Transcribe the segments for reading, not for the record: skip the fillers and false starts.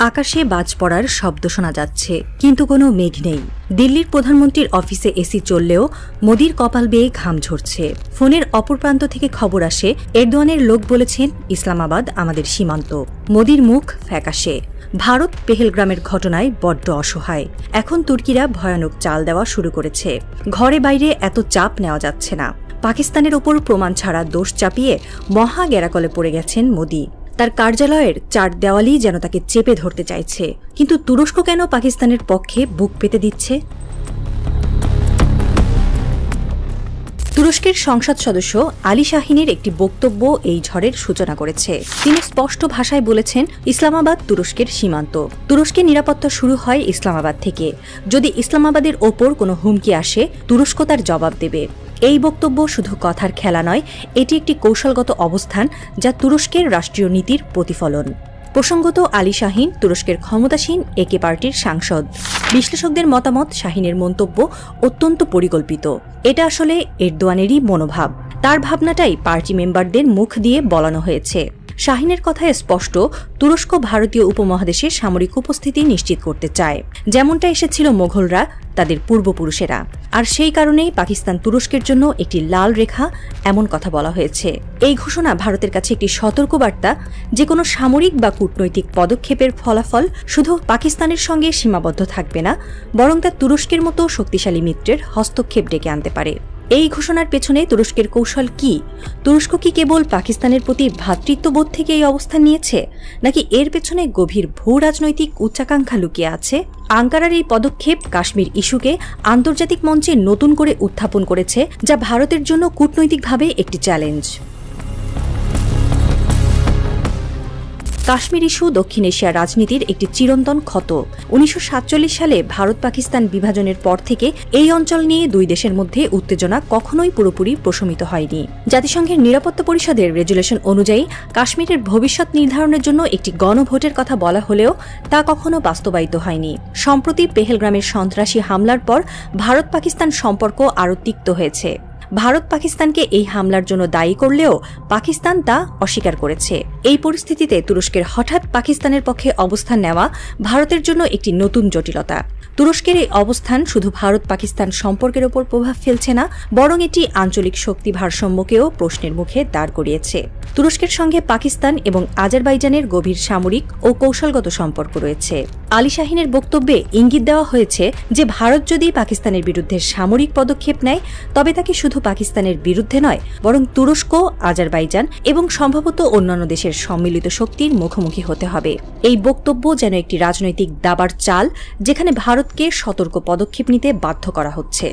আকাশে বাজ পড়ার শব্দ শোনা যাচ্ছে, কিন্তু কোনো মেঘ নেই। দিল্লির প্রধানমন্ত্রীর অফিসে এসি চললেও মোদির কপাল বেয়ে ঘাম ঝরছে। ফোনের অপর প্রান্ত থেকে খবর আসে, এরদোয়ানের লোক বলেছেন ইসলামাবাদ আমাদের সীমান্ত। মোদির মুখ ফ্যাকাশে। ভারত পেহেলগ্রামের ঘটনায় বড্ড অসহায়। এখন তুর্কিরা ভয়ানক চাল দেওয়া শুরু করেছে। ঘরে বাইরে এত চাপ নেওয়া যাচ্ছে না। পাকিস্তানের ওপর প্রমাণ ছাড়া দোষ চাপিয়ে মহা গেরাকলে পড়ে গেছেন মোদি। তার কার্যালয়ের চার দেওয়ালই যেন তাকে চেপে ধরতে চাইছে। কিন্তু তুরস্ক কেন পাকিস্তানের পক্ষে বুক পেতে দিচ্ছে? তুরস্কের সংসদ সদস্য আলী শাহিনের একটি বক্তব্য এই ঝড়ের সূচনা করেছে। তিনি স্পষ্ট ভাষায় বলেছেন, ইসলামাবাদ তুরস্কের সীমান্ত। তুরস্কের নিরাপত্তা শুরু হয় ইসলামাবাদ থেকে। যদি ইসলামাবাদের ওপর কোনো হুমকি আসে, তুরস্ক তার জবাব দেবে। এই বক্তব্য শুধু কথার খেলা নয়, এটি একটি কৌশলগত অবস্থান যা তুরস্কের রাষ্ট্রীয় নীতির প্রতিফলন। প্রসঙ্গত, আলী শাহিন তুরস্কের ক্ষমতাসীন একে পার্টির সাংসদ। বিশ্লেষকদের মতামত, শাহিনের মন্তব্য অত্যন্ত পরিকল্পিত। এটা আসলে এরদোয়ানেরই মনোভাব। তার ভাবনাটাই পার্টি মেম্বারদের মুখ দিয়ে বলানো হয়েছে। শাহিনের কথায় স্পষ্ট, তুরস্ক ভারতীয় উপমহাদেশে সামরিক উপস্থিতি নিশ্চিত করতে চায়, যেমনটা এসেছিল মোগলরা তাদের পূর্বপুরুষেরা। আর সেই কারণেই পাকিস্তান তুরস্কের জন্য একটি লাল রেখা, এমন কথা বলা হয়েছে। এই ঘোষণা ভারতের কাছে একটি সতর্কবার্তা যে কোনো সামরিক বা কূটনৈতিক পদক্ষেপের ফলাফল শুধু পাকিস্তানের সঙ্গে সীমাবদ্ধ থাকবে না, বরং তা তুরস্কের মতো শক্তিশালী মিত্রের হস্তক্ষেপ ডেকে আনতে পারে। এই ঘোষণার পেছনে তুরস্কের কৌশল কি? তুরস্ক কি কেবল পাকিস্তানের প্রতি ভ্রাতৃত্ববোধ থেকে এই অবস্থান নিয়েছে, নাকি এর পেছনে গভীর ভূ রাজনৈতিক উচ্চাকাঙ্ক্ষা লুকিয়ে আছে? আঙ্কারার এই পদক্ষেপ কাশ্মীর ইস্যুকে আন্তর্জাতিক মঞ্চে নতুন করে উত্থাপন করেছে, যা ভারতের জন্য কূটনৈতিকভাবে একটি চ্যালেঞ্জ। কাশ্মীর ইস্যু দক্ষিণ এশিয়ার রাজনীতির একটি চিরন্তন ক্ষত। 1947 সালে ভারত পাকিস্তান বিভাজনের পর থেকে এই অঞ্চল নিয়ে দুই দেশের মধ্যে উত্তেজনা কখনোই পুরোপুরি প্রশমিত হয়নি। জাতিসংঘের নিরাপত্তা পরিষদের রেজুলেশন অনুযায়ী কাশ্মীরের ভবিষ্যৎ নির্ধারণের জন্য একটি গণভোটের কথা বলা হলেও তা কখনো বাস্তবায়িত হয়নি। সম্প্রতি পেহেলগ্রামের সন্ত্রাসী হামলার পর ভারত পাকিস্তান সম্পর্ক আরও তিক্ত হয়েছে। ভারত পাকিস্তানকে এই হামলার জন্য দায়ী করলেও পাকিস্তান তা অস্বীকার করেছে। এই পরিস্থিতিতে তুরস্কের হঠাৎ পাকিস্তানের পক্ষে অবস্থান নেওয়া ভারতের জন্য একটি নতুন জটিলতা। তুরস্কের এই অবস্থান শুধু ভারত পাকিস্তান সম্পর্কের ওপর প্রভাব ফেলছে না, বরং এটি আঞ্চলিক শক্তি ভারসাম্যকেও প্রশ্নের মুখে দাঁড় করিয়েছে। তুরস্কের সঙ্গে পাকিস্তান এবং আজারবাইজানের গভীর সামরিক ও কৌশলগত সম্পর্ক রয়েছে। আলী শাহিনের বক্তব্যে ইঙ্গিত দেওয়া হয়েছে যে ভারত যদি পাকিস্তানের বিরুদ্ধে সামরিক পদক্ষেপ নেয়, তবে তাকে শুধু পাকিস্তানের বিরুদ্ধে নয়, বরং তুরস্ক, আজারবাইজান এবং সম্ভবত অন্যান্য দেশের সম্মিলিত শক্তির মুখোমুখি হতে হবে। এই বক্তব্য যেন একটি রাজনৈতিক দাবার চাল, যেখানে ভারতকে সতর্ক পদক্ষেপ নিতে বাধ্য করা হচ্ছে।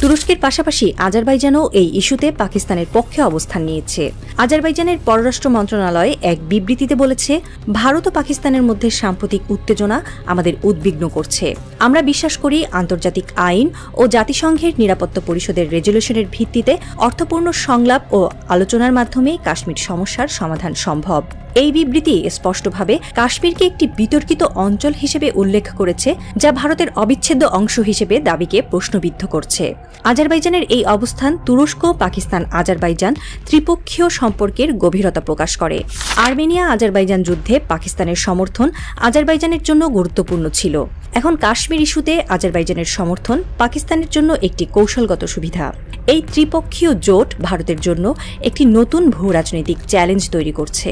তুরস্কের পাশাপাশি আজারবাইজানও এই ইস্যুতে পাকিস্তানের পক্ষে অবস্থান নিয়েছে। আজারবাইজানের পররাষ্ট্র মন্ত্রণালয় এক বিবৃতিতে বলেছে, ভারত ও পাকিস্তানের মধ্যে সাম্প্রতিক উত্তেজনা আমাদের উদ্বিগ্ন করছে। আমরা বিশ্বাস করি আন্তর্জাতিক আইন ও জাতিসংঘের নিরাপত্তা পরিষদের রেজুলেশনের ভিত্তিতে অর্থপূর্ণ সংলাপ ও আলোচনার মাধ্যমে কাশ্মীর সমস্যার সমাধান সম্ভব। এই বিবৃতি স্পষ্টভাবে কাশ্মীরকে একটি বিতর্কিত অঞ্চল হিসেবে উল্লেখ করেছে, যা ভারতের অবিচ্ছেদ্য অংশ হিসেবে দাবিকে প্রশ্নবিদ্ধ করছে। আজারবাইজানের এই অবস্থান তুরস্ক, পাকিস্তান, আজারবাইজান ত্রিপক্ষীয় সম্পর্কের গভীরতা প্রকাশ করে। আর্মেনিয়া আজারবাইজান যুদ্ধে পাকিস্তানের সমর্থন আজারবাইজানের জন্য গুরুত্বপূর্ণ ছিল। এখন কাশ্মীর ইস্যুতে আজারবাইজানের সমর্থন পাকিস্তানের জন্য একটি কৌশলগত সুবিধা। এই ত্রিপক্ষীয় জোট ভারতের জন্য একটি নতুন ভূ রাজনৈতিক চ্যালেঞ্জ তৈরি করছে।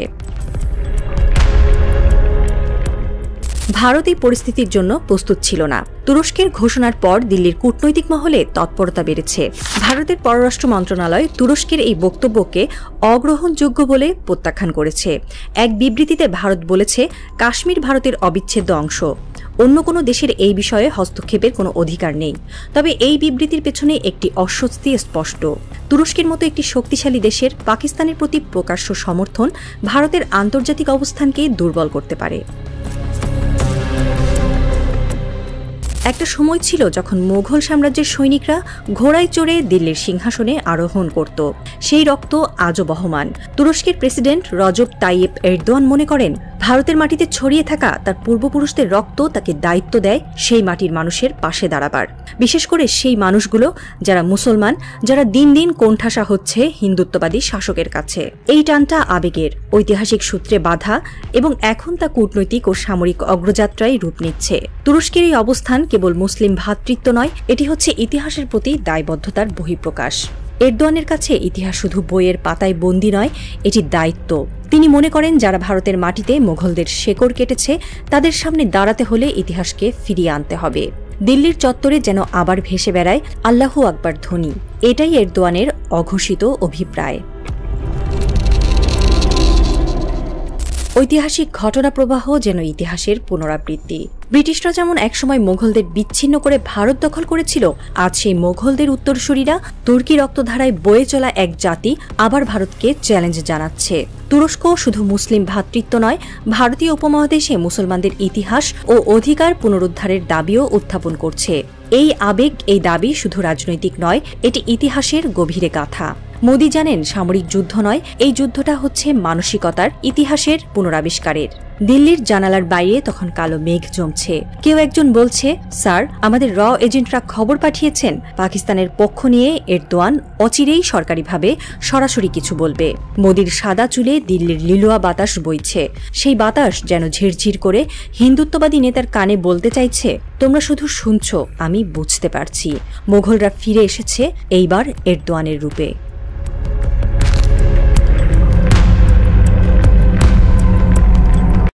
ভারত এই পরিস্থিতির জন্য প্রস্তুত ছিল না। তুরস্কের ঘোষণার পর দিল্লির কূটনৈতিক মহলে তৎপরতা বেড়েছে। ভারতের পররাষ্ট্র মন্ত্রণালয় তুরস্কের এই বক্তব্যকে অগ্রহণযোগ্য বলে প্রত্যাখ্যান করেছে। এক বিবৃতিতে ভারত বলেছে, কাশ্মীর ভারতের অবিচ্ছেদ্য অংশ। অন্য কোনো দেশের এই বিষয়ে হস্তক্ষেপের কোনো অধিকার নেই। তবে এই বিবৃতির পেছনে একটি অস্বস্তি স্পষ্ট। তুরস্কের মতো একটি শক্তিশালী দেশের পাকিস্তানের প্রতি প্রকাশ্য সমর্থন ভারতের আন্তর্জাতিক অবস্থানকে দুর্বল করতে পারে। একটা সময় ছিল যখন মোগল সাম্রাজ্যের সৈনিকরা ঘোড়ায় চড়ে দিল্লির সিংহাসনে আরোহণ করত। সেই রক্ত আজও বহমান। তুরস্কের প্রেসিডেন্ট রজব তাইয়েপ এরদোয়ান মনে করেন, ভারতের মাটিতে ছড়িয়ে থাকা তার পূর্বপুরুষদের রক্ত তাকে দায়িত্ব দেয় সেই মাটির মানুষের পাশে দাঁড়াবার, বিশেষ করে সেই মানুষগুলো যারা মুসলমান, যারা দিন দিন কোণঠাসা হচ্ছে হিন্দুত্ববাদী শাসকের কাছে। এই টানটা আবেগের, ঐতিহাসিক সূত্রে বাঁধা এবং এখন তা কূটনৈতিক ও সামরিক অগ্রযাত্রায় রূপ নিচ্ছে। তুরস্কের এই অবস্থান কেবল মুসলিম ভ্রাতৃত্ব নয়, এটি হচ্ছে ইতিহাসের প্রতি দায়বদ্ধতার বহিঃপ্রকাশ। এরদোয়ানের কাছে ইতিহাস শুধু বইয়ের পাতায় বন্দী নয়, এটি দায়িত্ব। তিনি মনে করেন যারা ভারতের মাটিতে মোগলদের শেকড় কেটেছে তাদের সামনে দাঁড়াতে হলে ইতিহাসকে ফিরিয়ে আনতে হবে। দিল্লির চত্বরে যেন আবার ভেসে বেড়ায় আল্লাহু আকবার ধ্বনি, এটাই এরদোয়ানের অঘোষিত অভিপ্রায়। ঐতিহাসিক ঘটনা প্রবাহ যেন ইতিহাসের পুনরাবৃত্তি। ব্রিটিশরা যেমন একসময় মোগলদের বিচ্ছিন্ন করে ভারত দখল করেছিল, আজ সেই মোগলদের উত্তরসূরিরা তুর্কি রক্তধারায় বয়ে চলা এক জাতি আবার ভারতকে চ্যালেঞ্জ জানাচ্ছে। তুরস্ক শুধু মুসলিম ভ্রাতৃত্ব নয়, ভারতীয় উপমহাদেশে মুসলমানদের ইতিহাস ও অধিকার পুনরুদ্ধারের দাবিও উত্থাপন করছে। এই আবেগ, এই দাবি শুধু রাজনৈতিক নয়, এটি ইতিহাসের গভীরে গাথা। মোদি জানেন সামরিক যুদ্ধ নয়, এই যুদ্ধটা হচ্ছে মানসিকতার, ইতিহাসের পুনরাবিষ্কারের। দিল্লির জানালার বাইরে তখন কালো মেঘ জমছে। কেউ একজন বলছে, স্যার, আমাদের র এজেন্টরা খবর পাঠিয়েছেন পাকিস্তানের পক্ষ নিয়ে এরদোয়ান অচিরেই সরকারিভাবে সরাসরি কিছু বলবে। মোদির সাদা চুলে দিল্লির লিলুয়া বাতাস বইছে। সেই বাতাস যেন ঝিরঝির করে হিন্দুত্ববাদী নেতার কানে বলতে চাইছে, তোমরা শুধু শুনছো, আমি বুঝতে পারছি। মোগলরা ফিরে এসেছে, এইবার এরদোয়ানের রূপে।